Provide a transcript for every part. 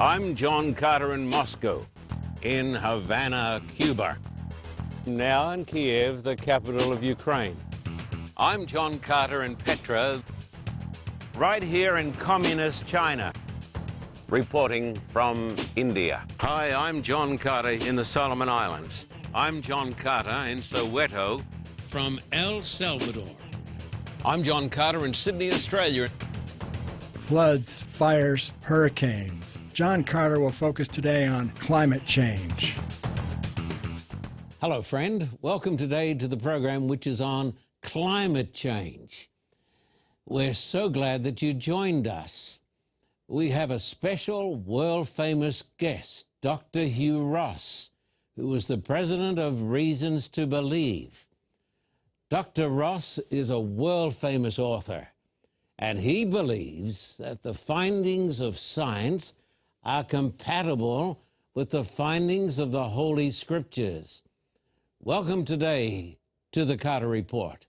I'm John Carter in Moscow, in Havana, Cuba. Now in Kiev, the capital of Ukraine. I'm John Carter in Petra, right here in communist China, reporting from India. Hi, I'm John Carter in the Solomon Islands. I'm John Carter in Soweto, from El Salvador. I'm John Carter in Sydney, Australia. Floods, fires, hurricanes. John Carter will focus today on climate change. Hello, friend. Welcome today to the program which is on climate change. We're so glad that you joined us. We have a special world-famous guest, Dr. Hugh Ross, who was the president of Reasons to Believe. Dr. Ross is a world-famous author, and he believes that the findings of science are compatible with the findings of the Holy Scriptures. Welcome today to the Carter Report.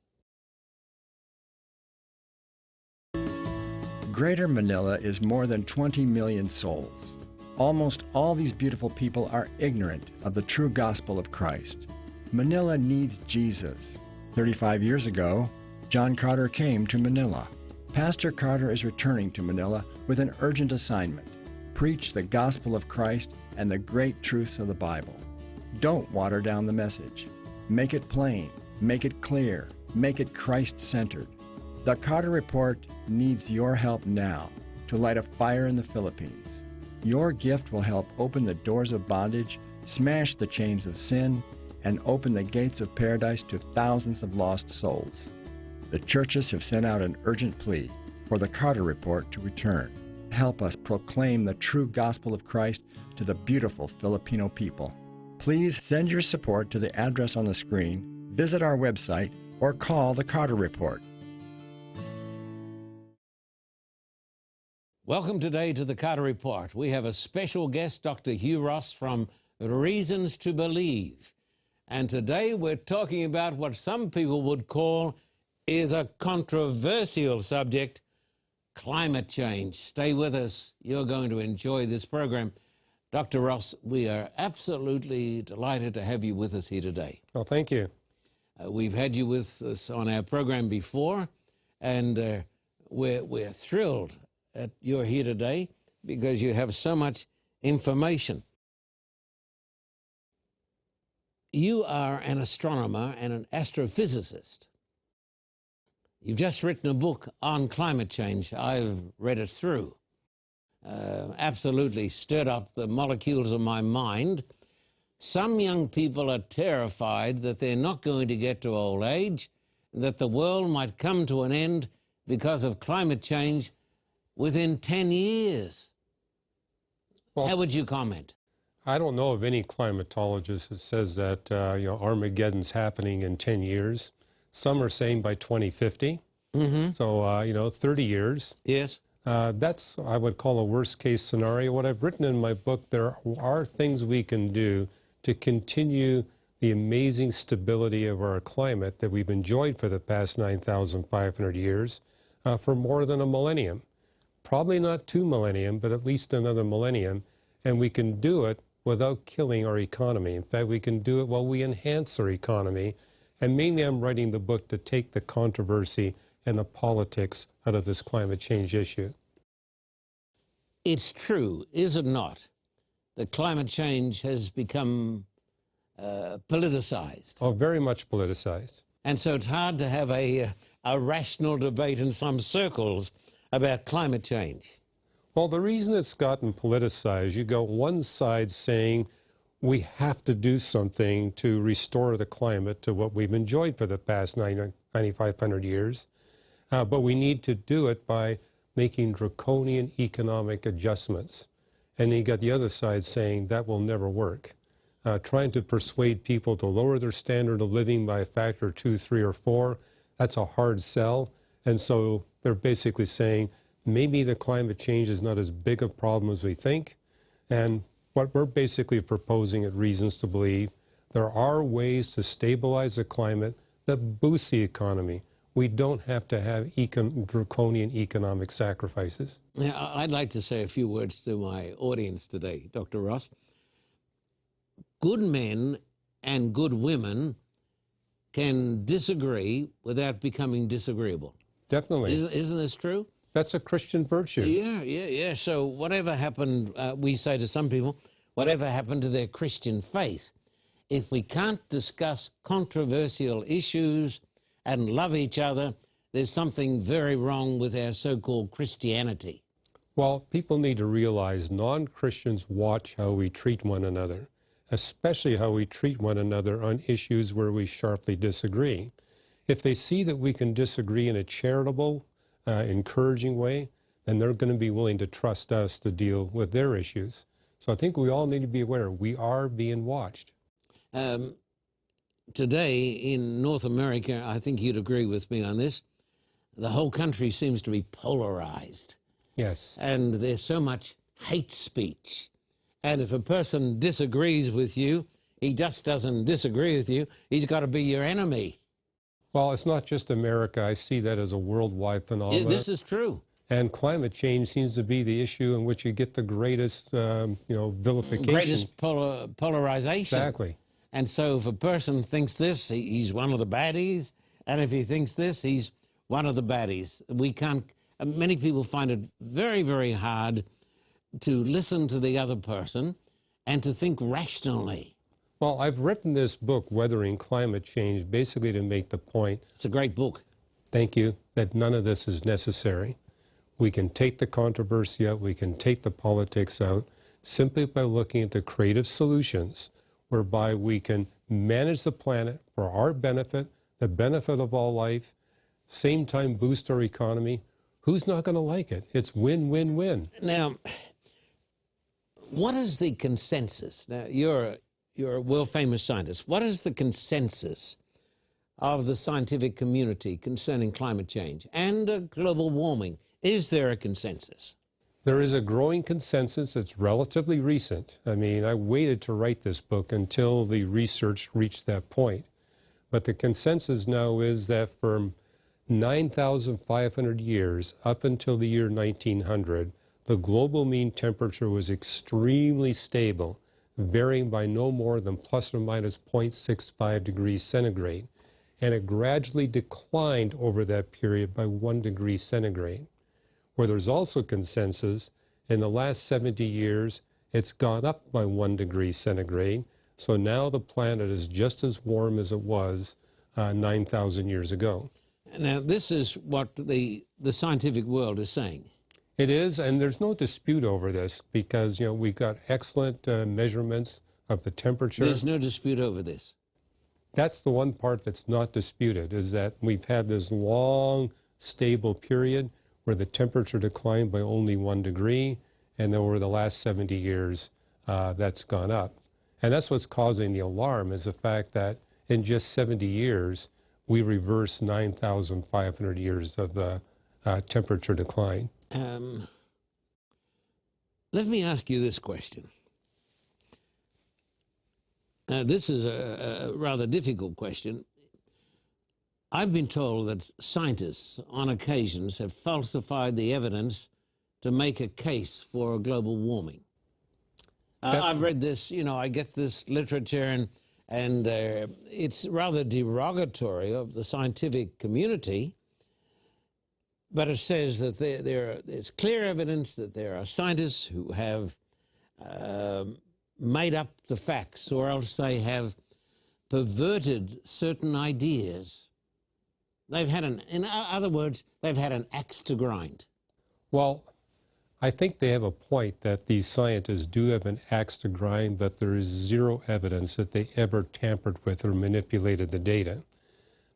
Greater Manila is more than 20 million souls. Almost all these beautiful people are ignorant of the true gospel of Christ. Manila needs Jesus. 35 years ago, John Carter came to Manila. Pastor Carter is returning to Manila with an urgent assignment: preach the gospel of Christ and the great truths of the Bible. Don't water down the message. Make it plain, make it clear, make it Christ-centered. The Carter Report needs your help now to light a fire in the Philippines. Your gift will help open the doors of bondage, smash the chains of sin, and open the gates of paradise to thousands of lost souls. The churches have sent out an urgent plea for the Carter Report to return. Help us proclaim the true gospel of Christ to the beautiful Filipino people. Please send your support to the address on the screen, visit our website, or call the Carter Report. Welcome today to the Carter Report. We have a special guest, Dr. Hugh Ross from Reasons to Believe. And today we're talking about what some people would call is a controversial subject: climate change. Stay with us. You're going to enjoy this program. Dr. Ross, we are absolutely delighted to have you with us here today. Well, thank you. We've had you with us on our program before, and we're thrilled that you're here today because you have so much information. You are an astronomer and an astrophysicist. You've just written a book on climate change. I've read it through. Absolutely stirred up the molecules of my mind. Some young people are terrified that they're not going to get to old age, that the world might come to an end because of climate change within 10 years. Well, how would you comment? I don't know of any climatologist that says that Armageddon's happening in 10 years. Some are saying by 2050. Mm-hmm. So, 30 years. Yes. That's, I would call, a worst-case scenario. What I've written in my book, there are things we can do to continue the amazing stability of our climate that we've enjoyed for the past 9,500 years for more than a millennium. Probably not 2 millennium, but at least another millennium. And we can do it without killing our economy. In fact, we can do it while we enhance our economy. And mainly I'm writing the book to take the controversy and the politics out of this climate change issue. It's true, is it not, that climate change has become politicized? Oh, very much politicized. And so it's hard to have a rational debate in some circles about climate change. Well, the reason it's gotten politicized, you got one side saying we have to do something to restore the climate to what we've enjoyed for the past 9,500 years, but we need to do it by making draconian economic adjustments. And then you got the other side saying that will never work, trying to persuade people to lower their standard of living by a factor of 2, 3, or 4. That's a hard sell. And so they're basically saying maybe the climate change is not as big a problem as we think. And what we're basically proposing at Reasons to Believe, there are ways to stabilize the climate that boost the economy we don't have to have draconian economic sacrifices. Now, I'd like to say a few words to my audience today, Dr. Ross. Good men and good women can disagree without becoming disagreeable. Definitely. Isn't this true? That's a Christian virtue. Yeah. So whatever happened, we say to some people, whatever happened to their Christian faith, if we can't discuss controversial issues and love each other, there's something very wrong with our so-called Christianity. Well, people need to realize non-Christians watch how we treat one another, especially how we treat one another on issues where we sharply disagree. If they see that we can disagree in a charitable, encouraging way, then they're going to be willing to trust us to deal with their issues. So I think we all need to be aware we are being watched. Today in North America, I think you'd agree with me on this, the whole country seems to be polarized. Yes. And there's so much hate speech. And if a person disagrees with you, he just doesn't disagree with you, he's got to be your enemy. Well, it's not just America. I see that as a worldwide phenomenon. This is true. And climate change seems to be the issue in which you get the greatest, vilification. Greatest polarization. Exactly. And so if a person thinks this, he's one of the baddies. And if he thinks this, he's one of the baddies. We can't, many people find it very, very hard to listen to the other person and to think rationally. Well, I've written this book, Weathering Climate Change, basically to make the point. It's a great book. Thank you, that none of this is necessary. We can take the controversy out, we can take the politics out, simply by looking at the creative solutions whereby we can manage the planet for our benefit, the benefit of all life, same time boost our economy. Who's not going to like it? It's win, win, win. Now, what is the consensus? Now, you're a world-famous scientist. What is the consensus of the scientific community concerning climate change and global warming? Is there a consensus? There is a growing consensus. It's relatively recent. I mean, I waited to write this book until the research reached that point. But the consensus now is that from 9,500 years up until the year 1900, the global mean temperature was extremely stable, varying by no more than plus or minus 0.65 degrees centigrade. And it gradually declined over that period by 1 degree centigrade. Where there's also consensus, in the last 70 years, it's gone up by 1 degree centigrade. So now the planet is just as warm as it was 9,000 years ago. Now, this is what the scientific world is saying. It is, and there's no dispute over this because, we've got excellent measurements of the temperature. There's no dispute over this. That's the one part that's not disputed, is that we've had this long, stable period where the temperature declined by only 1 degree, and over the last 70 years, that's gone up. And that's what's causing the alarm, is the fact that in just 70 years, we reversed 9,500 years of temperature decline. Let me ask you this question. This is a rather difficult question. I've been told that scientists, on occasions, have falsified the evidence to make a case for global warming. I've read this, I get this literature, and it's rather derogatory of the scientific community, but it says that there's clear evidence that there are scientists who have made up the facts, or else they have perverted certain ideas. In other words, they've had an axe to grind. Well, I think they have a point that these scientists do have an axe to grind, but there is zero evidence that they ever tampered with or manipulated the data.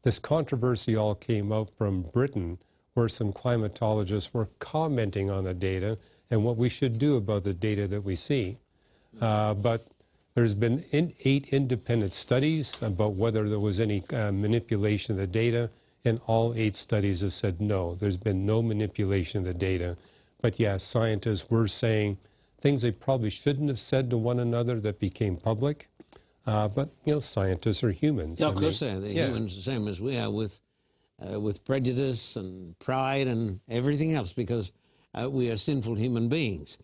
This controversy all came out from Britain, where some climatologists were commenting on the data and what we should do about the data that we see. But there's been 8 independent studies about whether there was any manipulation of the data, and all 8 studies have said no, there's been no manipulation of the data. But yes, scientists were saying things they probably shouldn't have said to one another that became public. But, scientists are humans. Yeah, of course they're humans, the same as we are with with prejudice and pride and everything else, because we are sinful human beings.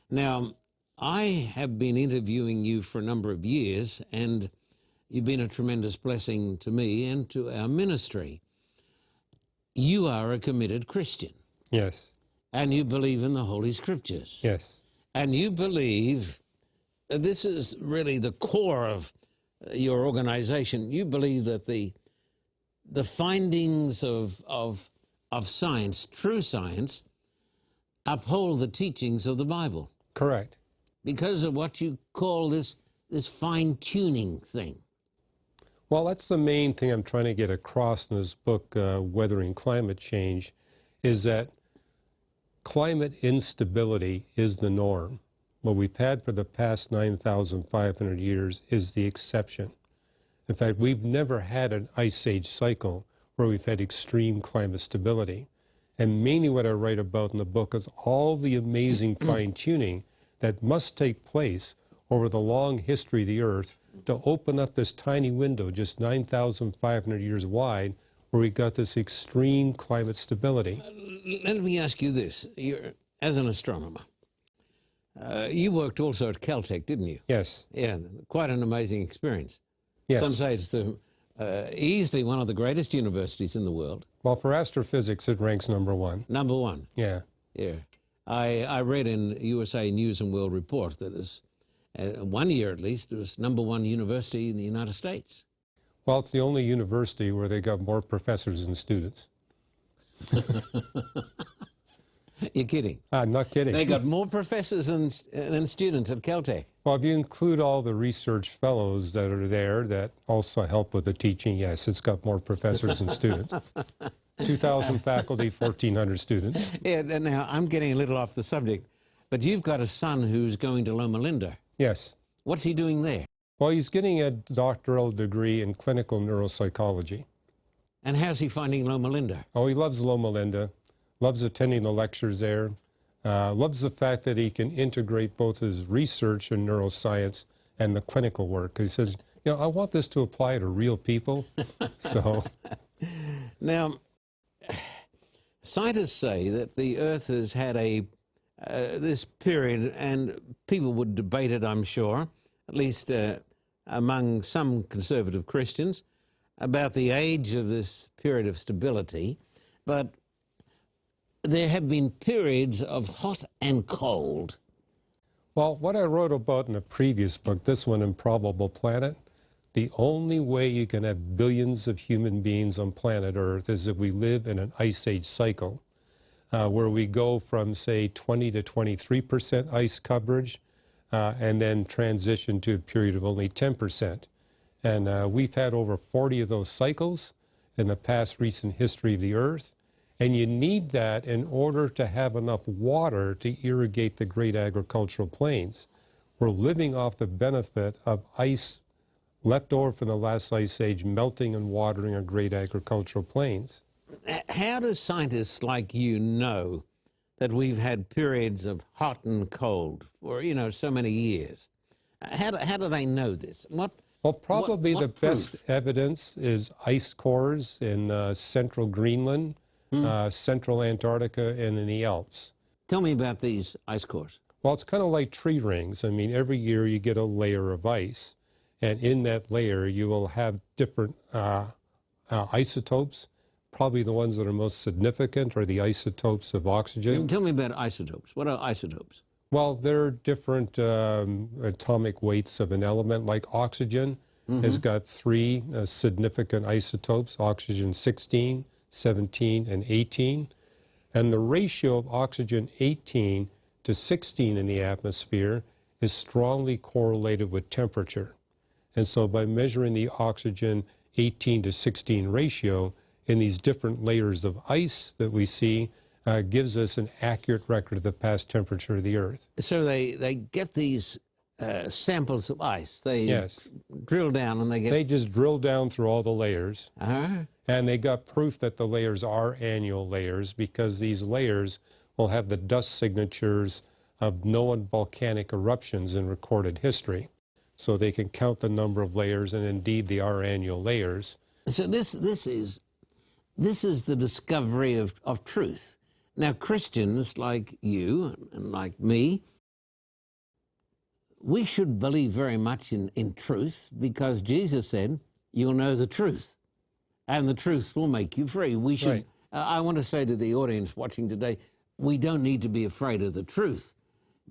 Now, I have been interviewing you for a number of years, and you've been a tremendous blessing to me and to our ministry. You are a committed Christian. Yes. And you believe in the Holy Scriptures. Yes. And you believe, this is really the core of your organization, you believe that the findings of science, true science, uphold the teachings of the Bible. Correct. Because of what you call this fine-tuning thing. Well, that's the main thing I'm trying to get across in this book, Weathering Climate Change, is that climate instability is the norm. What we've had for the past 9,500 years is the exception. In fact, we've never had an ice age cycle where we've had extreme climate stability. And mainly what I write about in the book is all the amazing fine-tuning that must take place over the long history of the Earth to open up this tiny window, just 9,500 years wide, where we got this extreme climate stability. Let me ask you this. As an astronomer, you worked also at Caltech, didn't you? Yes. Yeah, quite an amazing experience. Yes. Some say it's easily one of the greatest universities in the world. Well, for astrophysics, it ranks #1. Number one. Yeah. Yeah. I read in USA News and World Report that is, 1 year at least, it was #1 university in the United States. Well, it's the only university where they got more professors than students. You're kidding? I'm not kidding. They got more professors than students at Caltech. Well, if you include all the research fellows that are there that also help with the teaching, yes, it's got more professors than students. 2,000 faculty, 1,400 students. Yeah, now I'm getting a little off the subject, but you've got a son who's going to Loma Linda. Yes. What's he doing there? Well, he's getting a doctoral degree in clinical neuropsychology. And how's he finding Loma Linda? Oh, he loves Loma Linda, loves attending the lectures there, loves the fact that he can integrate both his research in neuroscience and the clinical work. He says, you know, I want this to apply to real people. So. Now, scientists say that the Earth has had this period, and people would debate it, I'm sure, at least among some conservative Christians, about the age of this period of stability, but there have been periods of hot and cold. Well, what I wrote about in a previous book, this one, Improbable Planet, the only way you can have billions of human beings on planet Earth is if we live in an ice age cycle, where we go from, say, 20 to 23% ice coverage, and then transition to a period of only 10%. And we've had over 40 of those cycles in the past recent history of the Earth. And you need that in order to have enough water to irrigate the great agricultural plains. We're living off the benefit of ice left over from the last ice age melting and watering our great agricultural plains. How do scientists like you know that we've had periods of hot and cold for, you know, so many years? How do they know this? Well, probably the best proof? evidence is ice cores in central Greenland, central Antarctica, and in the Alps. Tell me about these ice cores. Well, it's kind of like tree rings. I mean, every year you get a layer of ice, and in that layer you will have different isotopes. Probably the ones that are most significant are the isotopes of oxygen. Tell me about isotopes. What are isotopes? Well, they're different atomic weights of an element, like oxygen has got 3 significant isotopes, oxygen 16, 17, and 18. And the ratio of oxygen 18 to 16 in the atmosphere is strongly correlated with temperature. And so by measuring the oxygen 18 to 16 ratio in these different layers of ice that we see, gives us an accurate record of the past temperature of the Earth. So they get these samples of ice. They Yes. drill down and they get... They just drill down through all the layers, Uh-huh. and they got proof that the layers are annual layers because these layers will have the dust signatures of known volcanic eruptions in recorded history. So they can count the number of layers, and indeed they are annual layers. So this is this is the discovery of truth. Now, Christians like you and like me, we should believe very much in truth, because Jesus said, you'll know the truth, and the truth will make you free. We should. Right. I want to say to the audience watching today, we don't need to be afraid of the truth,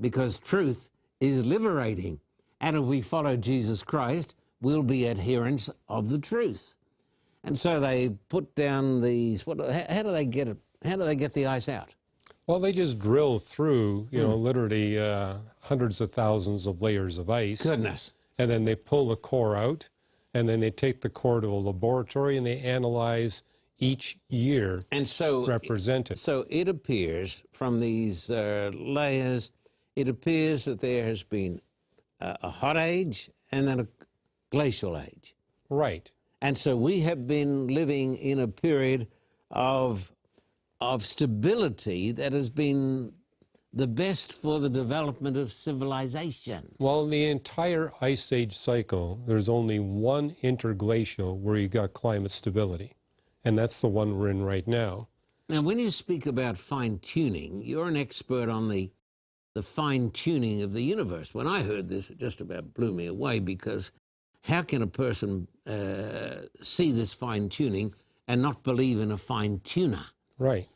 because truth is liberating. And if we follow Jesus Christ, we'll be adherents of the truth. And so they put down these, how do they get it? How do they get the ice out? Well, they just drill through, literally hundreds of thousands of layers of ice. Goodness. And then they pull the core out, and then they take the core to a laboratory, and they analyze each year and so represented. So it appears from these layers, it appears that there has been a hot age and then a glacial age. Right. And so we have been living in a period of stability that has been the best for the development of civilization. Well, in the entire ice age cycle, there's only one interglacial where you got climate stability, and that's the one we're in right now. Now, when you speak about fine-tuning, you're an expert on the fine-tuning of the universe. When I heard this, it just about blew me away, because how can a person see this fine-tuning and not believe in a fine-tuner? Right.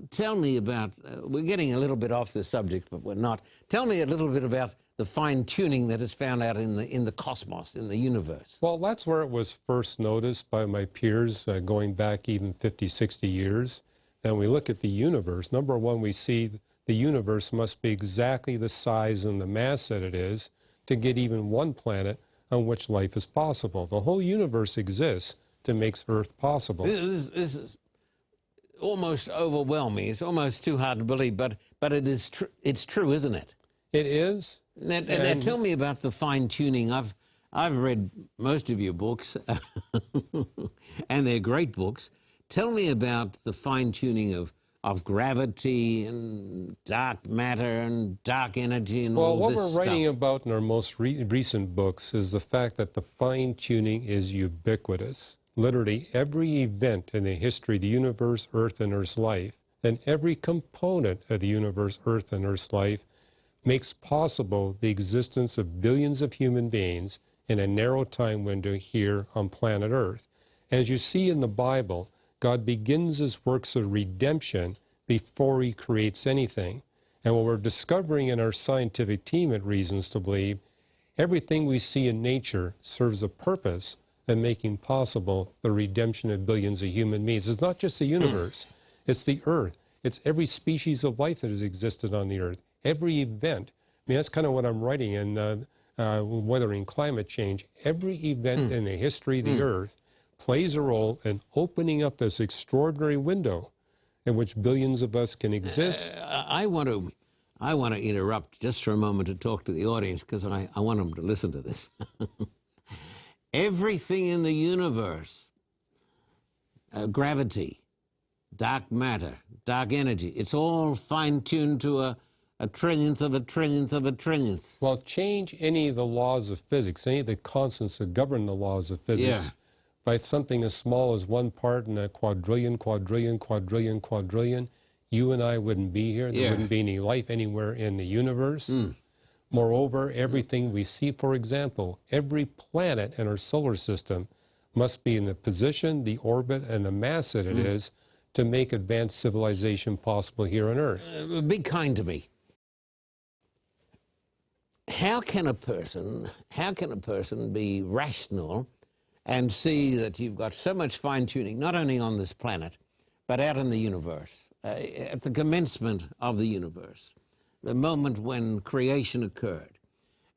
Tell me about, we're getting a little bit off the subject, but we're not. Tell me a little bit about the fine-tuning that is found out in the cosmos, in the universe. Well, that's where it was first noticed by my peers going back even 50, 60 years. Then we look at the universe. Number one, we see the universe must be exactly the size and the mass that it is to get even one planet on which life is possible. The whole universe exists to make Earth possible. This is almost overwhelming. It's almost too hard to believe, but it is it's true, isn't it? It is. Now, tell me about the fine-tuning. I've read most of your books, and they're great books. Tell me about the fine-tuning of gravity and dark matter and dark energy and all this stuff. Well, what we're writing about in our most recent books is the fact that the fine-tuning is ubiquitous. Literally every event in the history of the universe, Earth, and Earth's life, and every component of the universe, Earth, and Earth's life makes possible the existence of billions of human beings in a narrow time window here on planet Earth. As you see in the Bible, God begins his works of redemption before he creates anything. And what we're discovering in our scientific team at Reasons to Believe, everything we see in nature serves a purpose in making possible the redemption of billions of human beings. It's not just the universe, it's the Earth. It's every species of life that has existed on the Earth. Every event. I mean, that's kind of what I'm writing in Weathering Climate Change. Every event in the history of the Earth plays a role in opening up this extraordinary window in which billions of us can exist. I want to interrupt just for a moment to talk to the audience, because I want them to listen to this. Everything in the universe, gravity, dark matter, dark energy, it's all fine-tuned to a trillionth of a trillionth of a trillionth. Well, change any of the laws of physics, any of the constants that govern the laws of physics, by something as small as one part in a quadrillion, quadrillion, quadrillion, quadrillion, you and I wouldn't be here. There wouldn't be any life anywhere in the universe. Moreover, everything we see, for example, every planet in our solar system must be in the position, the orbit, and the mass that it is to make advanced civilization possible here on Earth. Be kind to me. How can a person be rational and see that you've got so much fine-tuning, not only on this planet, but out in the universe, at the commencement of the universe, the moment when creation occurred,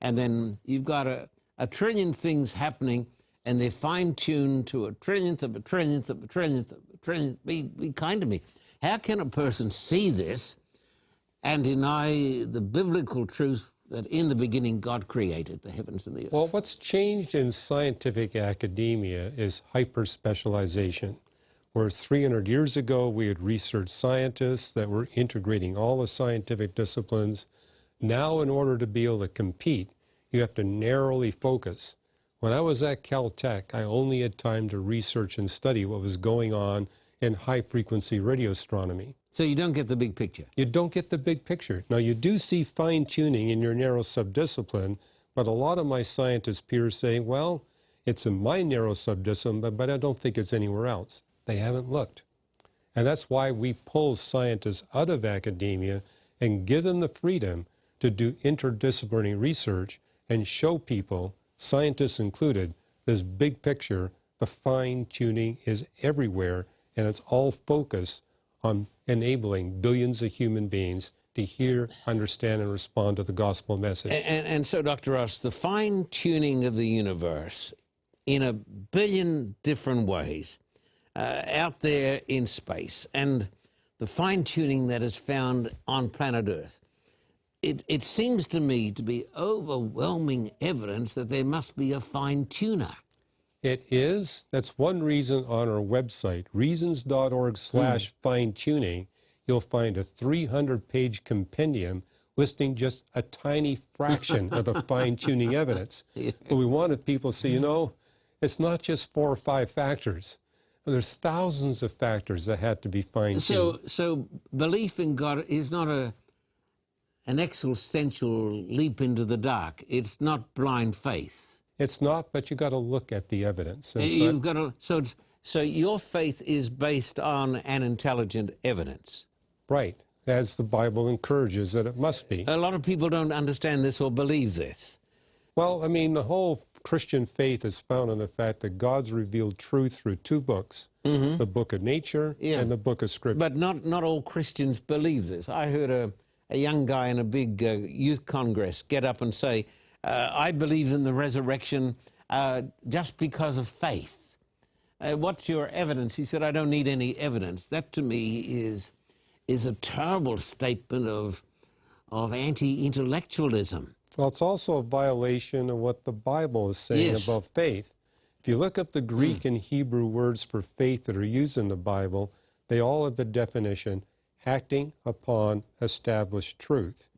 and then you've got a trillion things happening, and they're fine-tuned to a trillionth of a trillionth of a trillionth of a trillionth. Be kind to me. How can a person see this and deny the biblical truth that in the beginning God created the heavens and the earth? Well, what's changed in scientific academia is hyper-specialization. Whereas 300 years ago, we had research scientists that were integrating all the scientific disciplines. Now, in order to be able to compete, you have to narrowly focus. When I was at Caltech, I only had time to research and study what was going on in high-frequency radio astronomy. So you don't get the big picture. You don't get the big picture. Now, you do see fine-tuning in your narrow subdiscipline, but a lot of my scientist peers say, well, it's in my narrow subdiscipline, but I don't think it's anywhere else. They haven't looked. And that's why we pull scientists out of academia and give them the freedom to do interdisciplinary research and show people, scientists included, this big picture. The fine-tuning is everywhere, and it's all focused on enabling billions of human beings to hear, understand, and respond to the gospel message. And so, Dr. Ross, the fine-tuning of the universe in a billion different ways out there in space, and the fine-tuning that is found on planet Earth, it seems to me to be overwhelming evidence that there must be a fine-tuner. It is. That's one reason on our website, reasons.org/fine-tuning, you'll find a 300-page compendium listing just a tiny fraction of the fine-tuning evidence. But we wanted people to say, you know, it's not just 4 or 5 factors. There's thousands of factors that had to be fine-tuned. So belief in God is not an existential leap into the dark. It's not blind faith. It's not, but you got to look at the evidence. And You've got to, so your faith is based on an intelligent evidence. Right, as the Bible encourages that it must be. A lot of people don't understand this or believe this. Well, I mean, the whole Christian faith is found in the fact that God's revealed truth through 2 books, the book of nature and the book of Scripture. But not all Christians believe this. I heard a young guy in a big youth congress get up and say, I believe in the resurrection just because of faith. What's your evidence? He said, I don't need any evidence. That to me is a terrible statement of anti-intellectualism. Well, it's also a violation of what the Bible is saying about faith. If you look up the Greek and Hebrew words for faith that are used in the Bible, they all have the definition, acting upon established truth.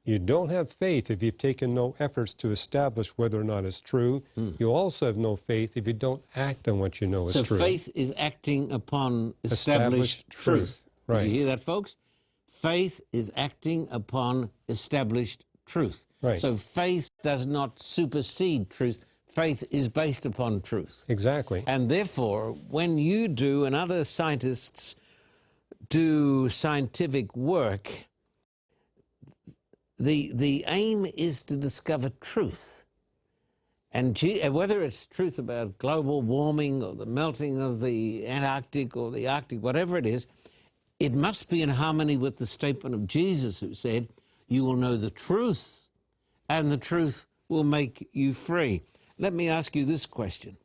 You don't have faith if you've taken no efforts to establish whether or not it's true. You also have no faith if you don't act on what you know is true. So faith is acting upon established truth. Right. Did you hear that, folks? Faith is acting upon established truth. Right. So faith does not supersede truth. Faith is based upon truth. Exactly. And therefore, when you do, and other scientists do scientific work, the aim is to discover truth. And whether it's truth about global warming or the melting of the Antarctic or the Arctic, whatever it is, it must be in harmony with the statement of Jesus, who said, you will know the truth, and the truth will make you free. Let me ask you this question.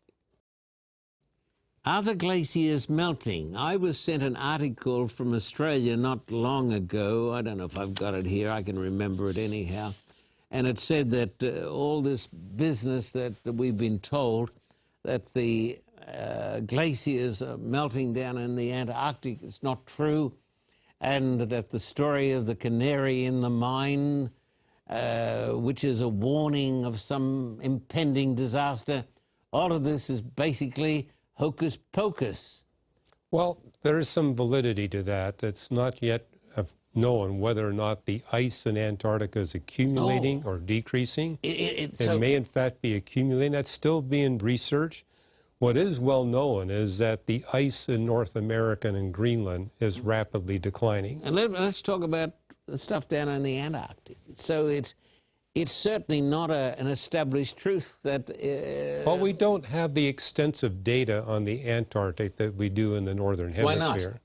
Are the glaciers melting? I was sent an article from Australia not long ago. I don't know if I've got it here. I can remember it anyhow. And it said that all this business that we've been told, that the glaciers are melting down in the Antarctic, is not true, and that the story of the canary in the mine, which is a warning of some impending disaster, all of this is basically hocus pocus. Well, there is some validity to that. It's not yet known whether or not the ice in Antarctica is accumulating or decreasing. It may, in fact, be accumulating. That's still being researched. What is well known is that the ice in North America and in Greenland is rapidly declining. And let's talk about the stuff down in the Antarctic. So it's certainly not an established truth that... Well, we don't have the extensive data on the Antarctic that we do in the Northern Hemisphere. Why not?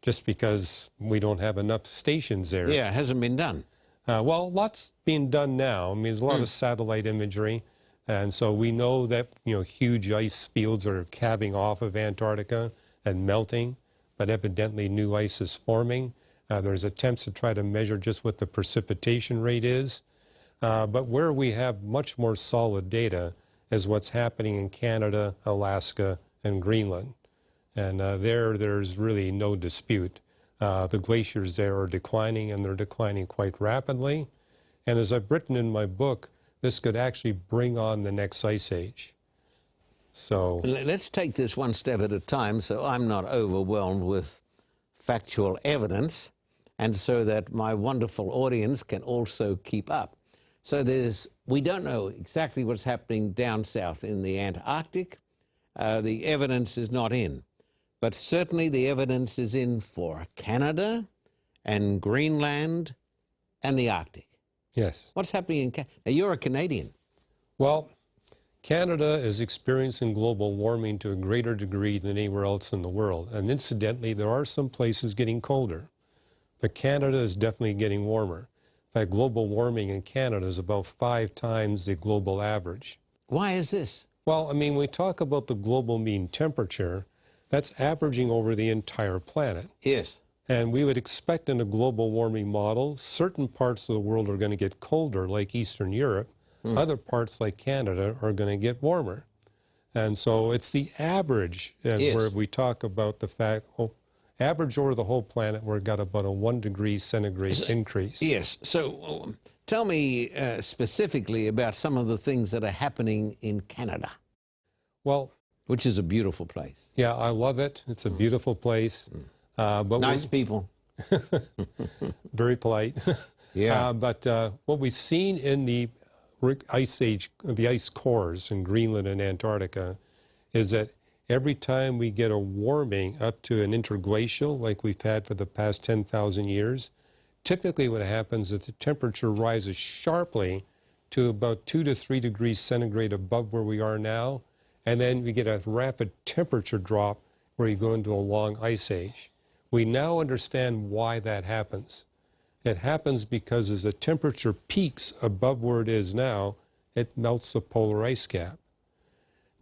Just because we don't have enough stations there. Yeah, it hasn't been done. Well, lots being done now. I mean, there's a lot of satellite imagery. And so we know that, huge ice fields are calving off of Antarctica and melting, but evidently new ice is forming. There's attempts to try to measure just what the precipitation rate is. But where we have much more solid data is what's happening in Canada, Alaska, and Greenland. And there's really no dispute. The glaciers there are declining, and they're declining quite rapidly. And as I've written in my book, this could actually bring on the next ice age. So let's take this one step at a time so I'm not overwhelmed with factual evidence and so that my wonderful audience can also keep up. So we don't know exactly what's happening down south in the Antarctic. The evidence is not in. But certainly the evidence is in for Canada and Greenland and the Arctic. yes. What's happening in Canada? Now, you're a Canadian. Well, Canada is experiencing global warming to a greater degree than anywhere else in the world. And incidentally, there are some places getting colder, but Canada is definitely getting warmer. In fact, global warming in Canada is about 5 times the global average. Why is this? Well, I mean, we talk about the global mean temperature, that's averaging over the entire planet. Yes. And we would expect in a global warming model, certain parts of the world are going to get colder, like Eastern Europe. Other parts, like Canada, are going to get warmer. And so it's the average, Yes. where we talk about the fact, average over the whole planet, we've got about a 1 degree centigrade increase. Yes. So tell me specifically about some of the things that are happening in Canada, Well, which is a beautiful place. yeah, I love it. It's a beautiful place. But Nice people. very polite. Yeah. But what we've seen in the ice age, the ice cores in Greenland and Antarctica, is that every time we get a warming up to an interglacial, like we've had for the past 10,000 years, typically what happens is the temperature rises sharply to about 2 to 3 degrees centigrade above where we are now, and then we get a rapid temperature drop where you go into a long ice age. We now understand why that happens. It happens because as the temperature peaks above where it is now, it melts the polar ice cap.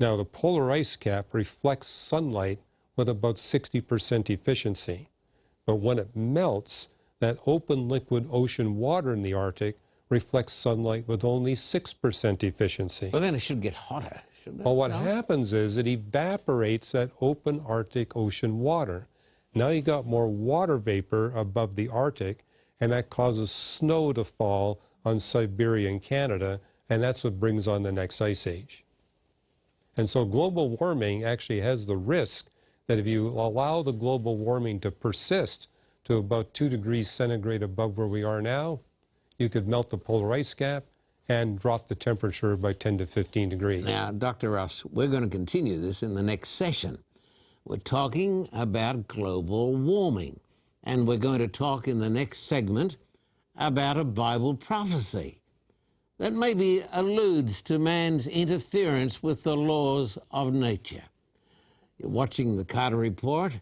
Now, the polar ice cap reflects sunlight with about 60% efficiency. But when it melts, that open liquid ocean water in the Arctic reflects sunlight with only 6% efficiency. Well, then it should get hotter, shouldn't it? Well, what happens is it evaporates that open Arctic Ocean water. Now you got more water vapor above the Arctic, and that causes snow to fall on Siberia and Canada, and that's what brings on the next ice age. And so global warming actually has the risk that if you allow the global warming to persist to about 2 degrees centigrade above where we are now, you could melt the polar ice cap and drop the temperature by 10 to 15 degrees. Now, Dr. Ross, we're going to continue this in the next session. We're talking about global warming, and we're going to talk in the next segment about a Bible prophecy that maybe alludes to man's interference with the laws of nature. You're watching the Carter Report,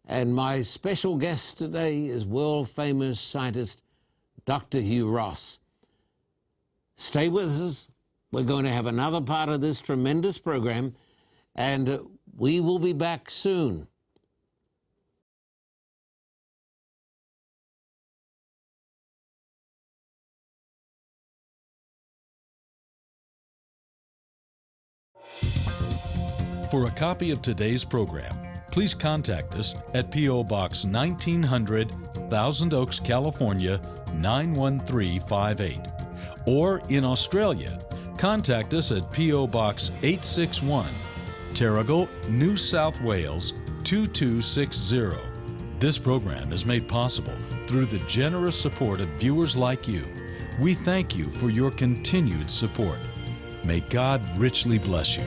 and my special guest today is world-famous scientist Dr. Hugh Ross. Stay with us. We're going to have another part of this tremendous program, and we will be back soon. For a copy of today's program, please contact us at P.O. Box 1900, Thousand Oaks, California, 91358. Or in Australia, contact us at P.O. Box 861, Terrigal, New South Wales, 2260. This program is made possible through the generous support of viewers like you. We thank you for your continued support. May God richly bless you.